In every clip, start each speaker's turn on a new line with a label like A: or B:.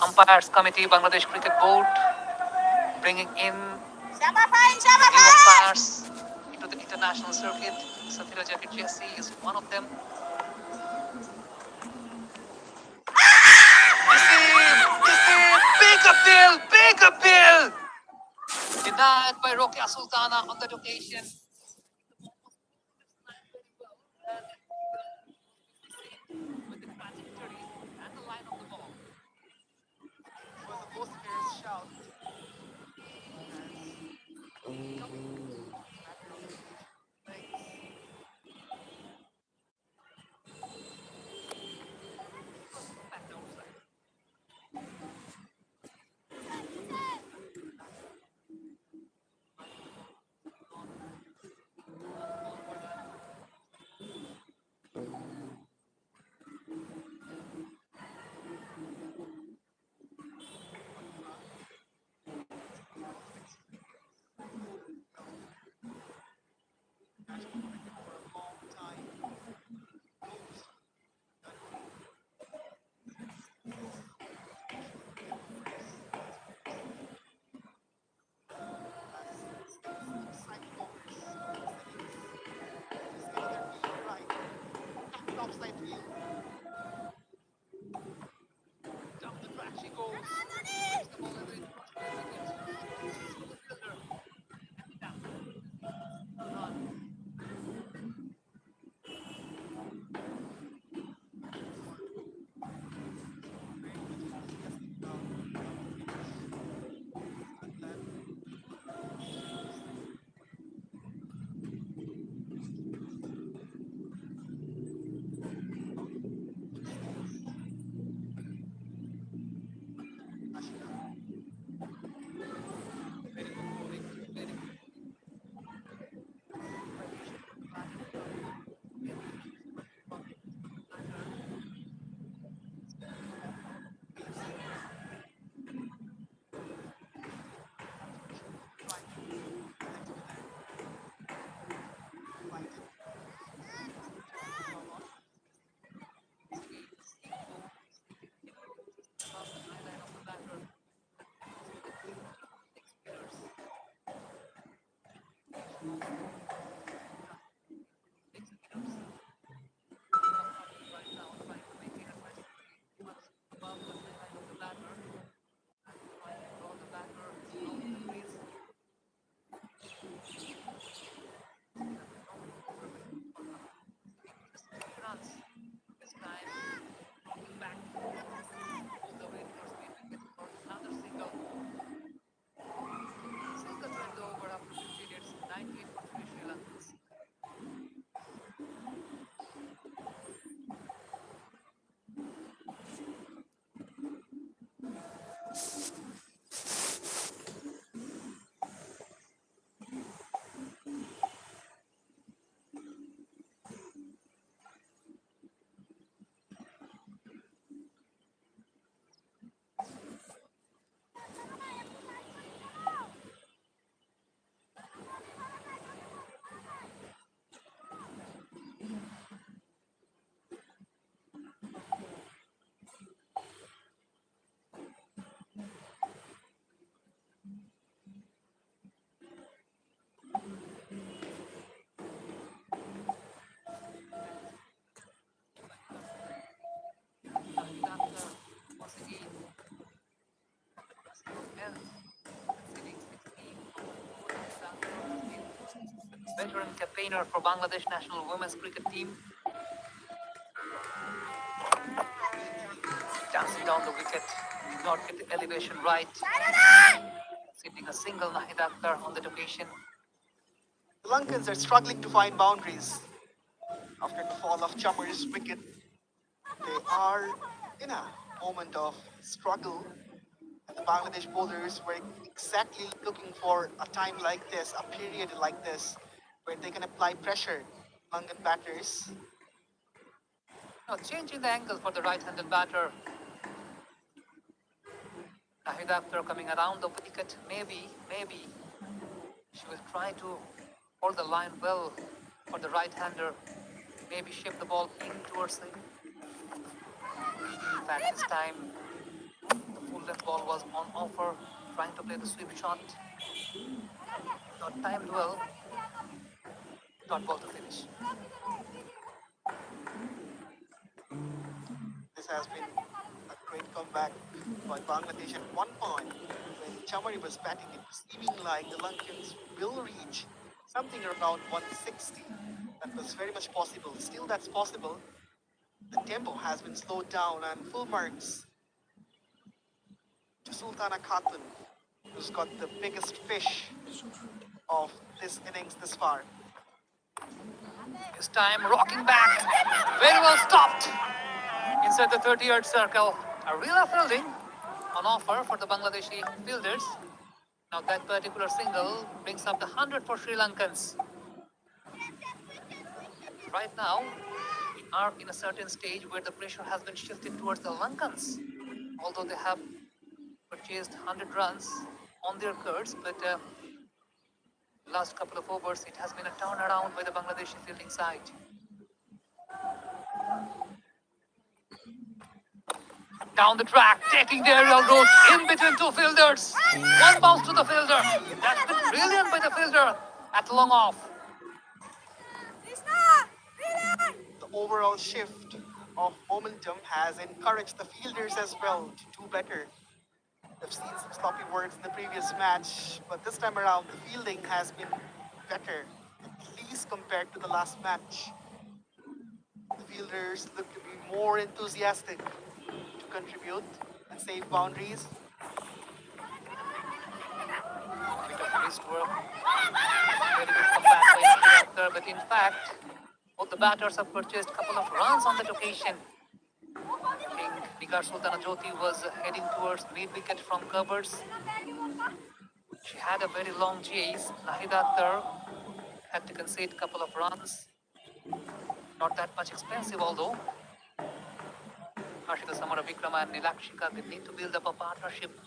A: Umpires Committee, Bangladesh Cricket Board, bringing in new umpires into the international circuit. Safira Jacket Jesse is one of them. Big appeal! Denied by Rokia Sultana on that occasion. With the trajectory and the line of the ball. It was a post-player's shout. Down the track she goes. Takes the ball away. This time, back all the way towards mid-wicket for another single. Single turned over after 50 hits, 98 for 3 Sri Lankans. Once again, and conceding 16. Veteran campaigner for Bangladesh national women's cricket team, dancing down the wicket, did not get the elevation right, sitting a single Nahid Akhtar on that occasion.
B: The Lankans are struggling to find boundaries after the fall of Chamar's wicket. They are in a moment of struggle, and the Bangladesh bowlers were exactly looking for a time like this, a period like this, where they can apply pressure. Lankan batters.
A: Now changing the angle for the right-handed batter. Nahid Akhtar coming around the wicket, maybe she will try to hold the line well for the right-hander, maybe shape the ball in towards him. In fact, this time the full ball was on offer, trying to play the sweep shot. Not timed well. Dot ball to finish.
B: This has been a great comeback by Bangladesh at one point when Chamari was batting. It was seeming like the Lankans will reach something around 160. That was very much possible. Still, that's possible. The tempo has been slowed down, and full marks to Sultana Khatun, who's got the biggest fish of this innings this far.
A: This time rocking back. Very well stopped. Inside the 30-yard circle. A real fielding on offer for the Bangladeshi fielders. Now that particular single brings up the 100 for Sri Lankans. Right now, we are in a certain stage where the pressure has been shifted towards the Lankans. Although they have purchased 100 runs on their cards, but last couple of overs, it has been a turnaround by the Bangladeshi fielding side. Down the track, taking the aerial route in between two fielders. One bounce to the fielder. That's been brilliant by the fielder at long off.
B: The overall shift of momentum has encouraged the fielders as well to do better. I've seen some sloppy works in the previous match, but this time around the fielding has been better, at least compared to the last match. The fielders look to be more enthusiastic to contribute and save boundaries.
A: Bit of wrist work. Very good comeback by India, but in fact, both the batters have purchased a couple of runs on that occasion. I think Nigar Sultana Jyoti was heading towards mid-wicket from covers. She had a very long chase. Nahida Akhtar had to concede a couple of runs. Not that much expensive, although. Harshita Samara Vikrama and Nilakshika, they need to build up a partnership.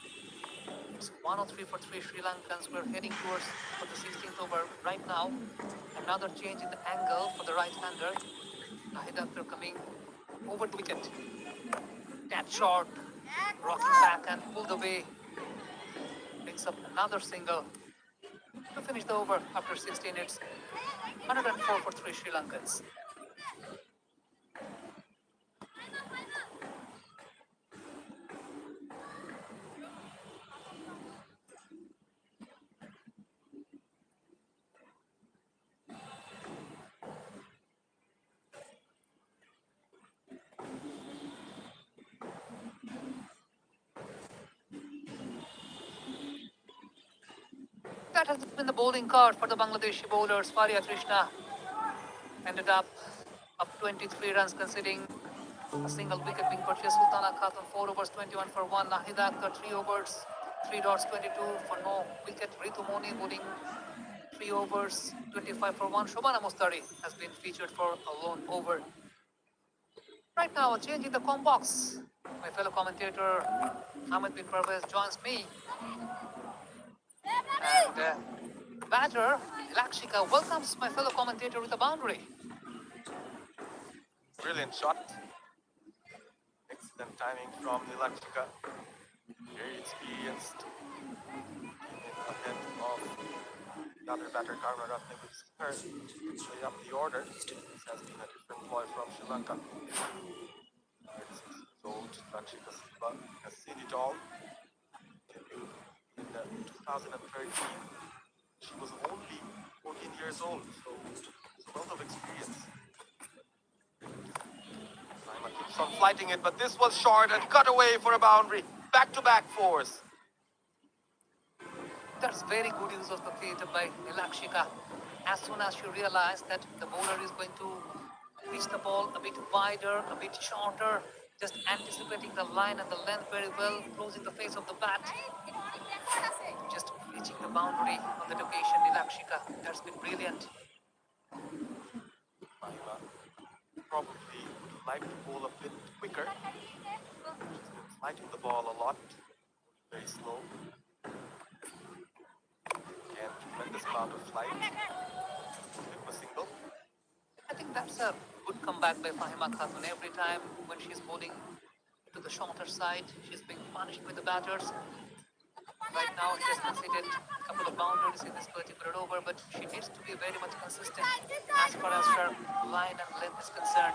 A: It's 103 for 3 Sri Lankans. We're heading towards for the 16th over right now. Another change in the angle for the right-hander. Nahida Akhtar coming over the wicket. That shot, rocking back and pulled away. Picks up another single to finish the over after 16 hits. 104 for 3 Sri Lankans. That has been the bowling card for the Bangladeshi bowlers. Faria Krishna ended up 23 runs, conceding a single wicket being purchased. Sultana Khatun 4 overs, 21 for 1. Nahida Akhtar 3 overs, 3 dots, 22 for no wicket. Ritu Moni bowling 3 overs, 25 for 1. Shobana Mustari has been featured for a lone over. Right now, a change in the com box. My fellow commentator Ahmed bin Parvez joins me. And batter Lakshika welcomes my fellow commentator with a boundary.
C: Brilliant shot. Excellent timing from Nilakshika. Very experienced. Ahead of the other batter, Karma Ratne, with her way up the order. This has been a different ploy from Sri Lanka. 36 years old, Lakshika Silva has seen it all. In 2013, she was only 14 years old, so it's a lot of experience. Naima keeps on flighting it, but this was short and cut away for a boundary. Back-to-back fours.
A: That's very good use of the feet by Nilakshika. As soon as she realized that the bowler is going to pitch the ball a bit wider, a bit shorter, just anticipating the line and the length very well, closing the face of the bat, just reaching the boundary on that occasion, Nilakshika. That's been brilliant.
C: Naima probably would like to bowl a bit quicker. She's been flighting the ball a lot, very slow. And tremendous amount of flight. It was single.
A: I think that's a good comeback by Fahima Khatun. Every time when she's bowling to the shorter side. She's being punished with the batters. Right now, she has conceded a couple of boundaries in this particular over, but she needs to be very much consistent as far as her line and length is concerned.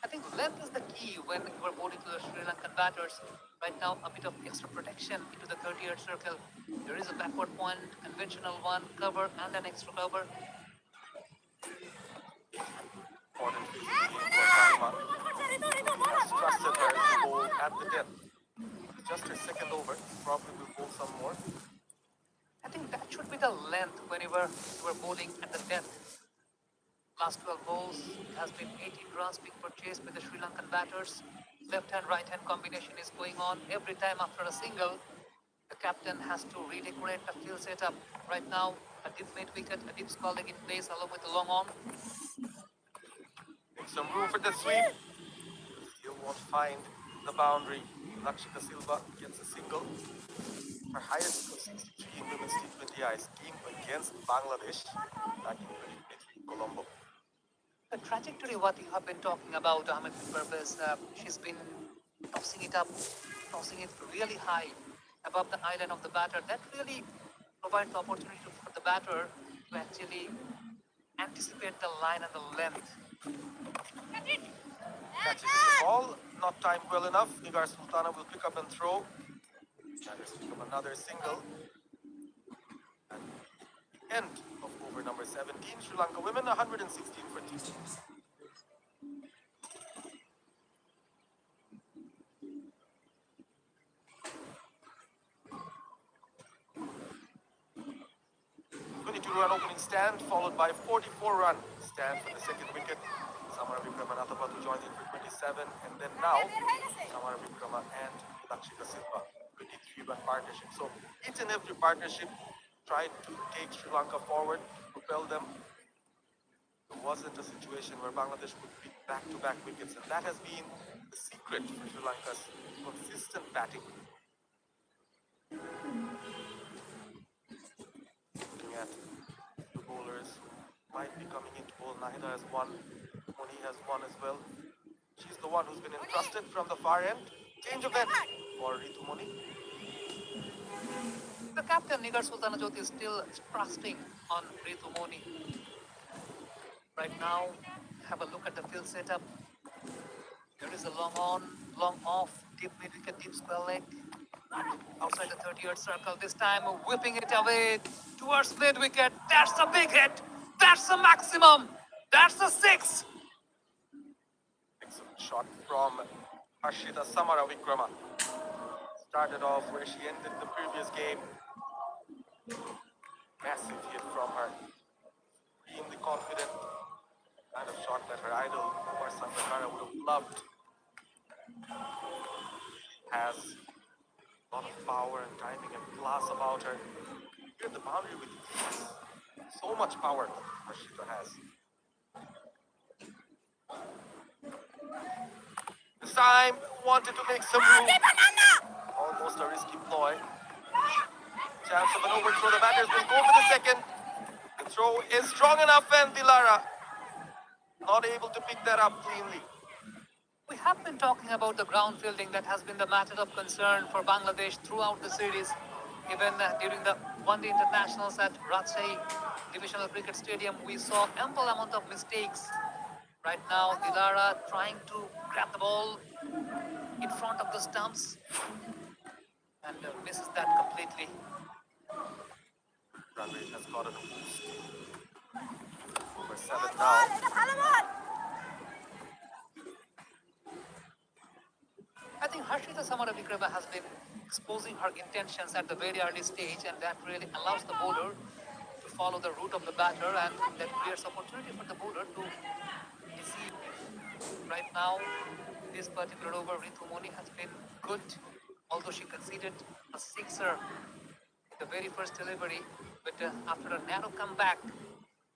A: I think length is the key when we're bowling to the Sri Lankan batters. Right now, a bit of extra protection into the 30-yard circle. There is a backward point, conventional one, cover, and an extra cover.
C: Important for Karma. Has trusted her to bowl at the death. Just her second over. Probably will bowl some more.
A: I think that should be the length whenever you are bowling at the depth. Last 12 balls has been 18 runs being purchased by the Sri Lankan batters. Left hand, right hand combination is going on every time after a single. The captain has to redecorate the field setup. Right now, a deep mid wicket, a deep skull leg in place along with the long on.
C: Make some room for the sweep. Still won't find the boundary. Lakshika Silva gets a single. Her highest score 63 in women's T20I game against Bangladesh back in 2023 in Colombo.
A: The trajectory, what you have been talking about, Ahmed Purpose, she's been tossing it up, tossing it really high above the eye line of the batter. That really provides the opportunity for the batter to actually anticipate the line and the length.
C: Catches the ball, not timed well enough. Nigar Sultana will pick up and throw. Matters pick up another single. And the end of over number 17, Sri Lanka women 116 for two. Run opening stand, followed by 44-run stand for the second wicket. Samara Vikramanatha to join in for 27, and then now Samara Vikrama and Lakshika Silva, 23-run partnership. So each and every partnership tried to take Sri Lanka forward, propel them. There wasn't a situation where Bangladesh would beat back-to-back wickets, and that has been the secret for Sri Lanka's consistent batting. Looking at the bowlers might be coming into bowl. Nahida has won. Moni has won as well. She's the one who's been entrusted from the far end. Change of end for Ritu Moni.
A: The captain, Nigar Sultana Jyoti, is still trusting on Ritu Moni. Right now, have a look at the field setup. There is a long on, long off, deep mid wicket, deep spell leg. Outside the 30-yard circle, this time whipping it away towards mid wicket. That's a big hit. That's a maximum. That's a six.
C: Excellent shot from Harshita Samara Vikrama. Started off where she ended the previous game. Massive hit from her. Extremely confident. Kind of shot that her idol, Umar Sangakkara, would have loved. Has a lot of power and timing and class about her. Hit the boundary with ease. So much power Harshita has. This time, wanted to make some room. Almost a risky ploy. Chance of an overthrow. The batters will go for the second. The throw is strong enough, and Dilara not able to pick that up cleanly.
A: We have been talking about the ground fielding that has been the matter of concern for Bangladesh throughout the series. Even during the one-day internationals at Rajshahi Divisional Cricket Stadium, we saw ample amount of mistakes. Right now, Dilara trying to grab the ball in front of the stumps and misses that completely.
C: Run rate has gotten a boost. Over 7 now.
A: I think Harshita Samara Vikrama has been exposing her intentions at the very early stage, and that really allows the bowler to follow the route of the batter, and that creates opportunity for the bowler to deceive. Right now, this particular over, Ritu Moni has been good, although she conceded a sixer the very first delivery, but after a narrow comeback,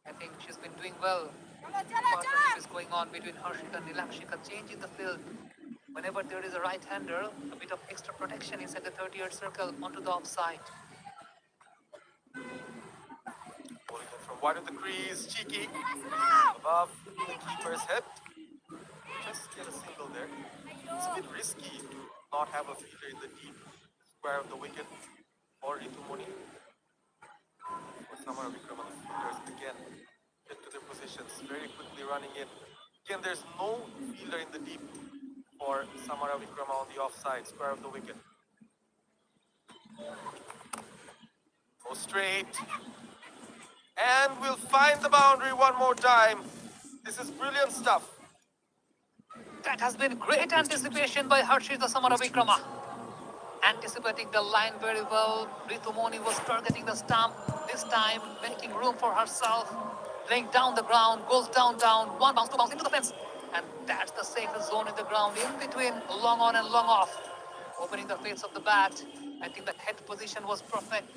A: I think she's been doing well. Partnership is going on between Harshita and Nilakshika, changing the field. Whenever there is a right-hander, a bit of extra protection inside the 30-yard circle onto the offside.
C: Bowling it from wide of the crease, cheeky, above the keeper's head. Just get a single there. It's a bit risky to not have a fielder in the deep square of the wicket or Ritumoni. For Samara Vikrama, the fielders again get to their positions, very quickly running in. Again, there's no fielder in the deep for Samara Vikrama on the offside square of the wicket. Go straight. And we'll find the boundary one more time. This is brilliant stuff.
A: That has been great anticipation by Harshita Samaravikrama. Anticipating the line very well, Ritumoni was targeting the stump, this time making room for herself, laying down the ground, goes down, one bounce, two bounce into the fence. And that's the safest zone in the ground, in between long on and long off. Opening the face of the bat, I think the head position was perfect.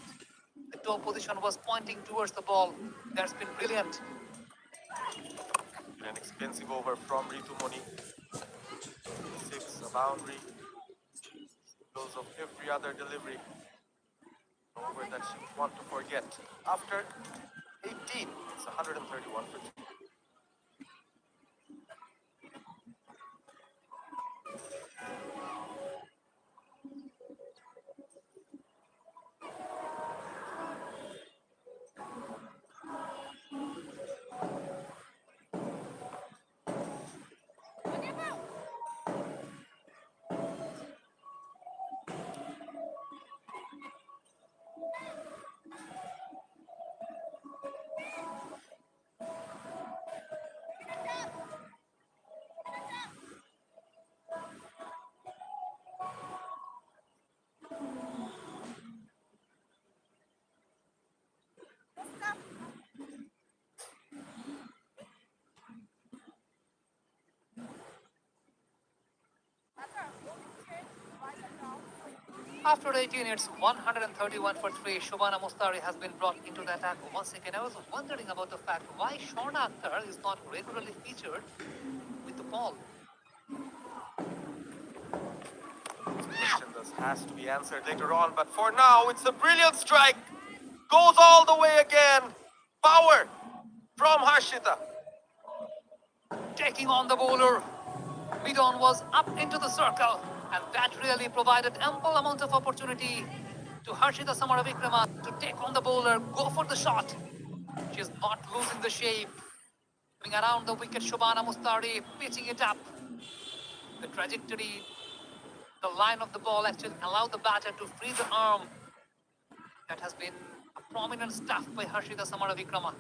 A: The toe position was pointing towards the ball. That's been brilliant.
C: An expensive over from Ritumoni. 6, a boundary. Singles of every other delivery. An over that she would want to forget. After 18, it's 131 for 3.
A: After 18, it's 131 for 3. Shobana Mustari has been brought into the attack once again. I was wondering about the fact why Shorna Akhtar is not regularly featured with the ball.
C: This question has to be answered later on, but for now, it's a brilliant strike. Goes all the way again. Power from Harshita.
A: Taking on the bowler. Midon was up into the circle, and that really provided ample amount of opportunity to Harshita Samaravikrama to take on the bowler, go for the shot. She's not losing the shape. Coming around the wicket, Shobana Mustari pitching it up. The trajectory, the line of the ball actually allowed the batter to free the arm. That has been a prominent stuff by Harshita Samaravikrama.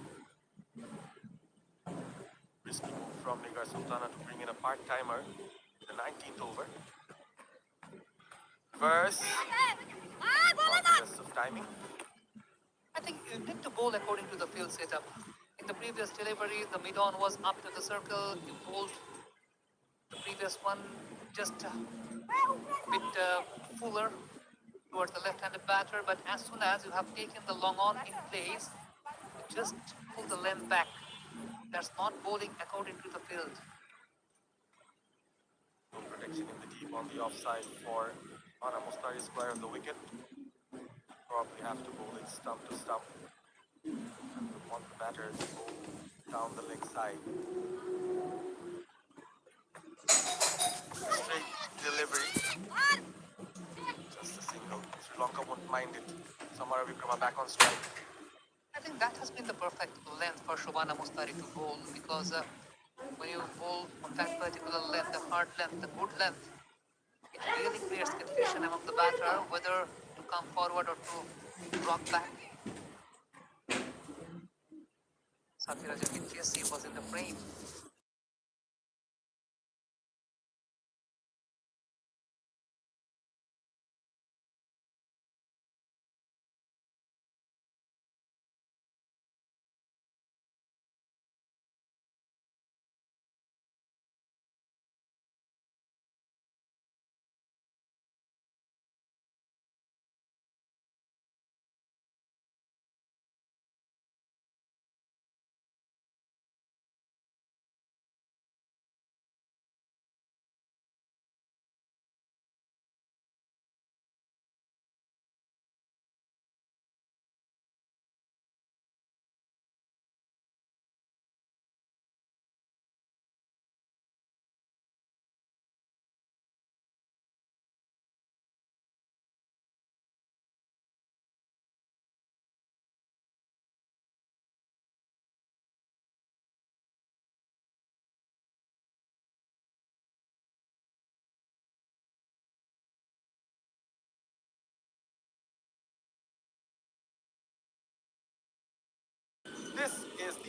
C: Risky move from Nigar Sultana to bring in a part-timer. The 19th over. Reverse. Best of timing.
A: I think you need to bowl according to the field setup. In the previous delivery, the mid-on was up to the circle. You bowled the previous one just a bit fuller towards the left-handed batter. But as soon as you have taken the long on in place, you just pull the length back. That's not bowling according to the field.
C: No protection in the deep on the offside for Ana Mustari square of the wicket. Probably have to bowl it stump to stump. And we want the batter to go down the leg side. Straight delivery. Just a single. Sri Lanka won't mind it. Samara Vikrama back on strike.
A: I think that has been the perfect length for Shobana Mustari to bowl because when you bowl on that particular length, the hard length, the good length, it really creates confusion among the batter whether to come forward or to drop back. Sathirajan Jesse was in the frame.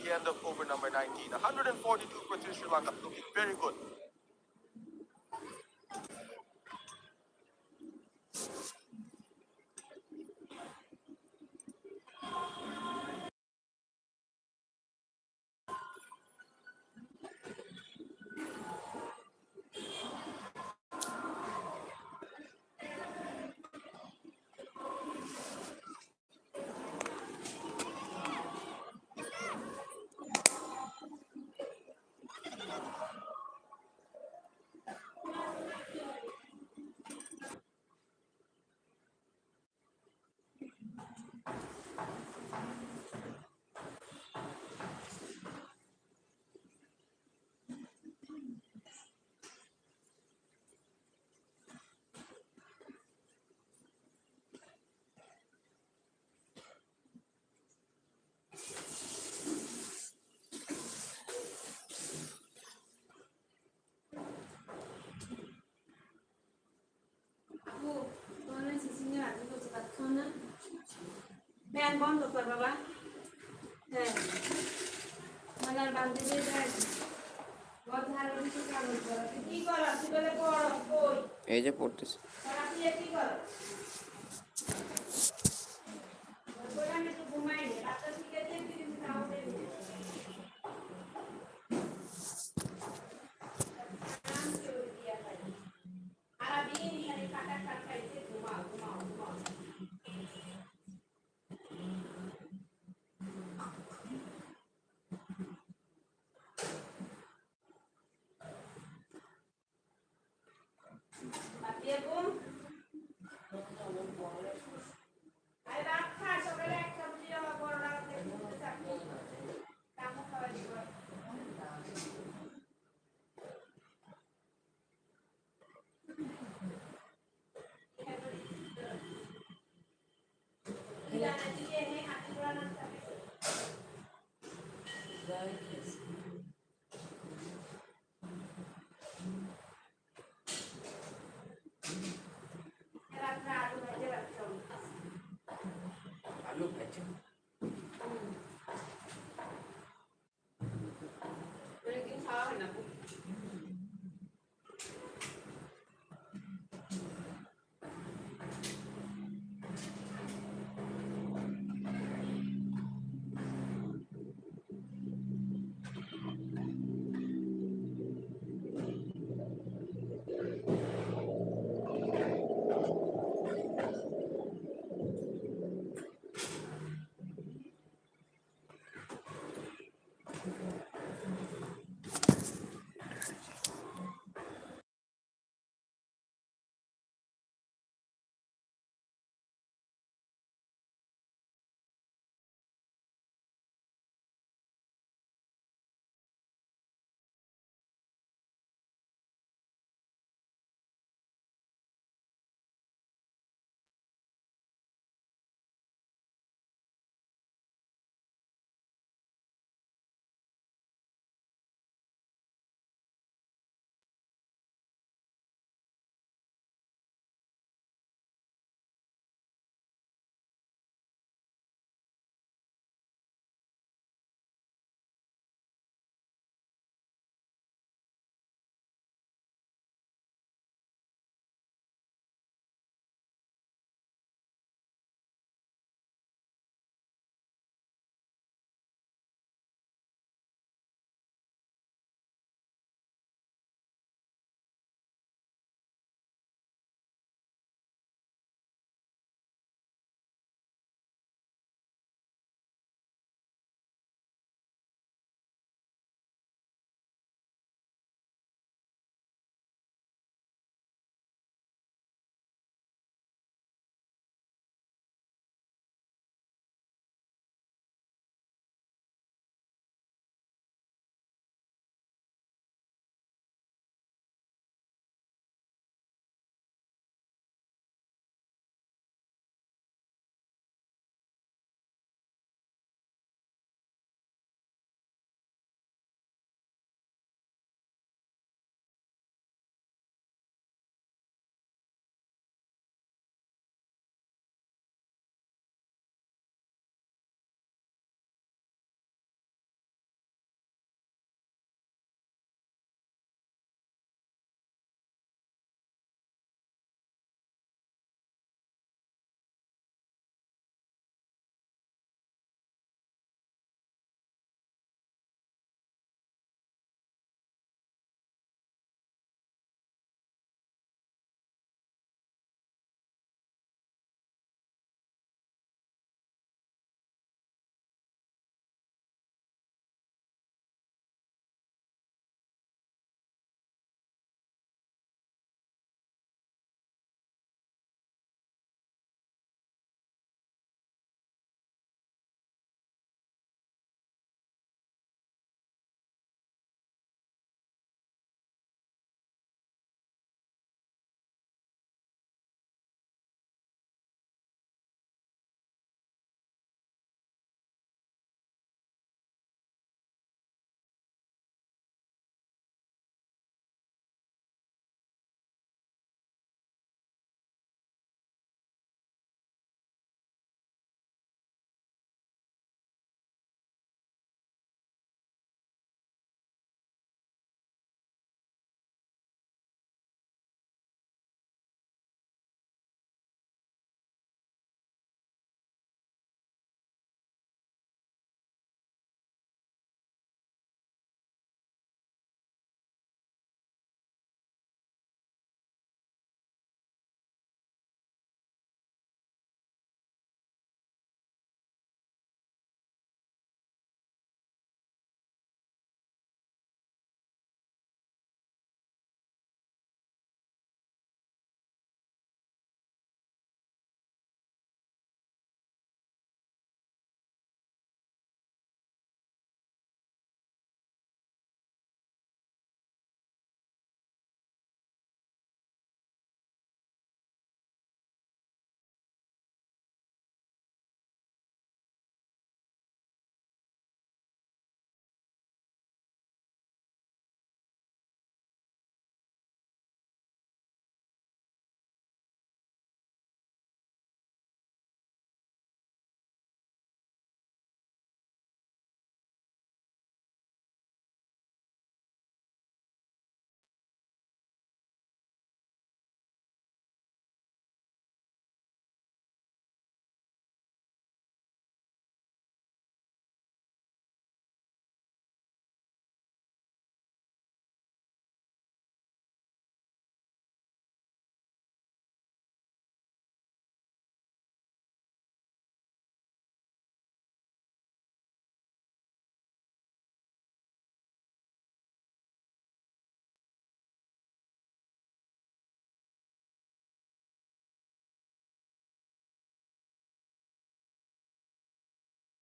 C: the end of over number 19. 142 for Sri Lanka, looking very good.
D: Main bond kor baba. Manar bandi de যায়। God ধার কিছু কাম কর। কি কর? তুই বলে পড় কই।
E: এই যে পড়তেছি।
D: আপনি কি কর? বলে আমি তো ঘুমাই না। রাতে থেকে দেখি তাও দেই। আর দিন খালি কাটা খাইতে ঘুমাও। Dia pun